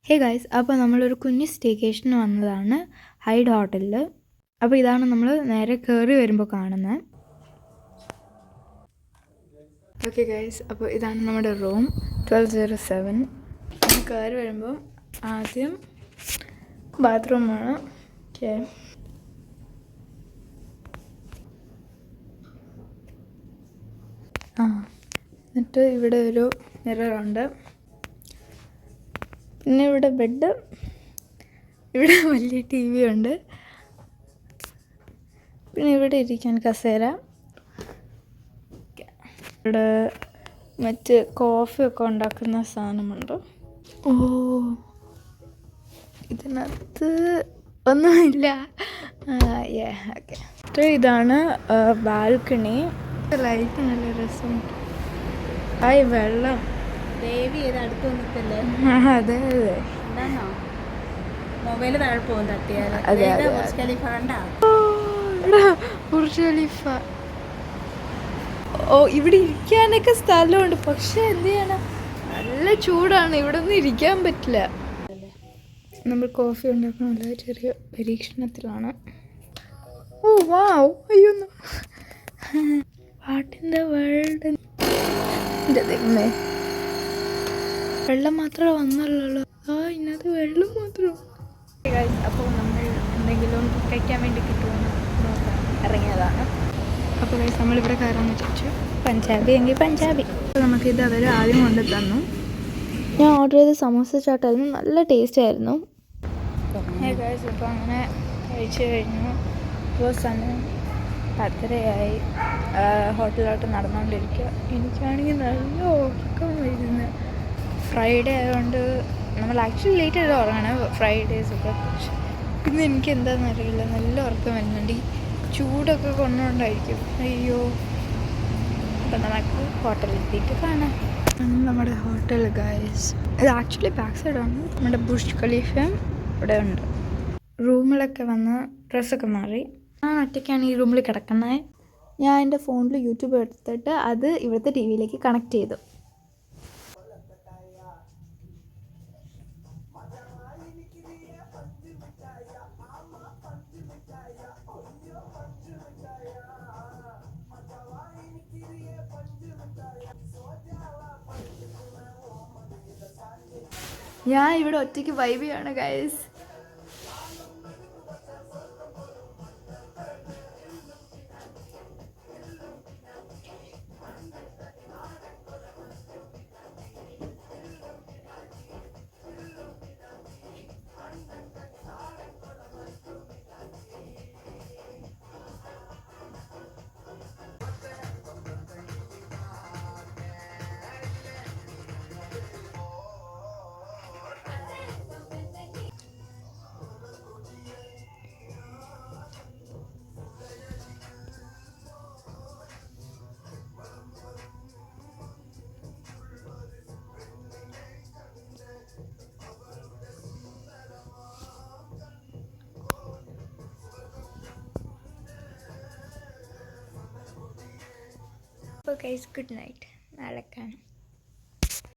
Hey guys, അപ്പോൾ നമ്മളൊരു കുഞ്ഞ് സ്റ്റേക്കേഷന് വന്നതാണ് ഹൈഡ് ഹോട്ടലിൽ. അപ്പോൾ ഇതാണ് നമ്മൾ നേരെ കയറി വരുമ്പോൾ കാണുന്നത്. ഓക്കെ ഗൈസ്, അപ്പോൾ ഇതാണ് നമ്മുടെ റൂം 1207. നമ്മൾ കയറി വരുമ്പോൾ ആദ്യം ബാത്റൂമാണ്. ഓക്കെ, എന്നിട്ട് ഇവിടെ ഒരു മിററുണ്ട്. പിന്നെ ഇവിടെ ബെഡ്, ഇവിടെ വലിയ ടി വി ഉണ്ട്. പിന്നെ ഇവിടെ ഇരിക്കാൻ കസേര, ഇവിടെ മറ്റ് കോഫിയൊക്കെ ഉണ്ടാക്കുന്ന സാധനമുണ്ട്. ഓ, ഇതിനകത്ത് ഒന്നുമില്ല. ഓക്കെ, ഇതാണ് ബാൽക്കണി. ലൈറ്റ് നല്ല രസമുണ്ട്. വെള്ളം ദേവി ഏത് അടുത്ത് വന്നിട്ടല്ലേ? അതെ അതെ, എന്താണോ മൊബൈല് താഴെ പോകും തട്ടിയാൽ. ബുർജ് ഖലീഫ കണ്ടാ? Burj Khalifa. ഓ, ഇവിടെ ഇരിക്കാനൊക്കെ സ്ഥലമുണ്ട്, പക്ഷെ എന്ത് ചെയ്യണം, നല്ല ചൂടാണ്, ഇവിടെ ഒന്നും ഇരിക്കാൻ പറ്റില്ല. നമ്മൾ കോഫി ഉണ്ടാക്കണമല്ല, ചെറിയ പരീക്ഷണത്തിലാണ്. ഓ വാവ്, അയ്യോ, വാട്ട് ഇൻ ദ വേൾഡ്. വെള്ളം മാത്രമേ വന്നുള്ളൂ. ഇന്നത്തെ വെള്ളം മാത്രം. അപ്പോൾ നമ്മൾ എന്തെങ്കിലും കഴിക്കാൻ വേണ്ടി കിട്ടുമെന്ന് നോക്കാൻ ഇറങ്ങിയതാണ്. അപ്പോൾ ഗൈസ്, നമ്മളിവിടെ കയറാമെന്ന് വിചാരിച്ചു. പഞ്ചാബി എങ്കിൽ പഞ്ചാബി. അപ്പോൾ നമുക്കിത് അവർ ആദ്യം കൊണ്ട് തന്നു. ഞാൻ ഓർഡർ ചെയ്ത സമോസ ചാട്ടായിരുന്നു, നല്ല ടേസ്റ്റ് ആയിരുന്നു. ഗൈസ്, ഇപ്പോൾ അങ്ങനെ കഴിച്ചു കഴിഞ്ഞു. ഇപ്പോൾ സമയം 10:30 ഹോട്ടലിലോട്ട് നടന്നുകൊണ്ടിരിക്കുക. എനിക്കാണെങ്കിൽ നല്ല ഉറക്കം വരുന്നത്. ഫ്രൈഡേ ആയതുകൊണ്ട് നമ്മൾ ആക്ച്വലി ലേറ്റ് ആയിട്ട് ഉറങ്ങണം ഫ്രൈഡേസൊക്കെ. പക്ഷെ ഇന്ന് എനിക്ക് എന്താണെന്ന് അറിയില്ല, നല്ല ഉറക്കം വരുന്നുണ്ട്. ഈ ചൂടൊക്കെ കൊണ്ടുകൊണ്ടായിരിക്കും. അയ്യോ. അപ്പം നമുക്ക് ഹോട്ടലിലെത്തിയിട്ട് കാണാം. നമ്മുടെ ഹോട്ടൽ ഗൈസ്, ഇത് ആക്ച്വലി ബാക്ക് സൈഡാണ്. നമ്മുടെ ബുർജ് ഖലീഫയും ഇവിടെ ഉണ്ട്. റൂമിലൊക്കെ വന്ന് ഡ്രസ്സൊക്കെ മാറി. ഞാൻ ഒറ്റയ്ക്കാണ് ഈ റൂമിൽ കിടക്കുന്നത്. ഞാൻ എൻ്റെ ഫോണിൽ യൂട്യൂബ് എടുത്തിട്ട് അത് ഇവിടുത്തെ ടി വിയിലേക്ക് കണക്ട് ചെയ്തു. ഞാൻ ഇവിടെ ഒറ്റയ്ക്ക് വൈബ് ചെയ്യാണ് ഗൈസ്. അപ്പോൾ ഗൈസ്, ഗുഡ് നൈറ്റ്. നാളെ കാണാം.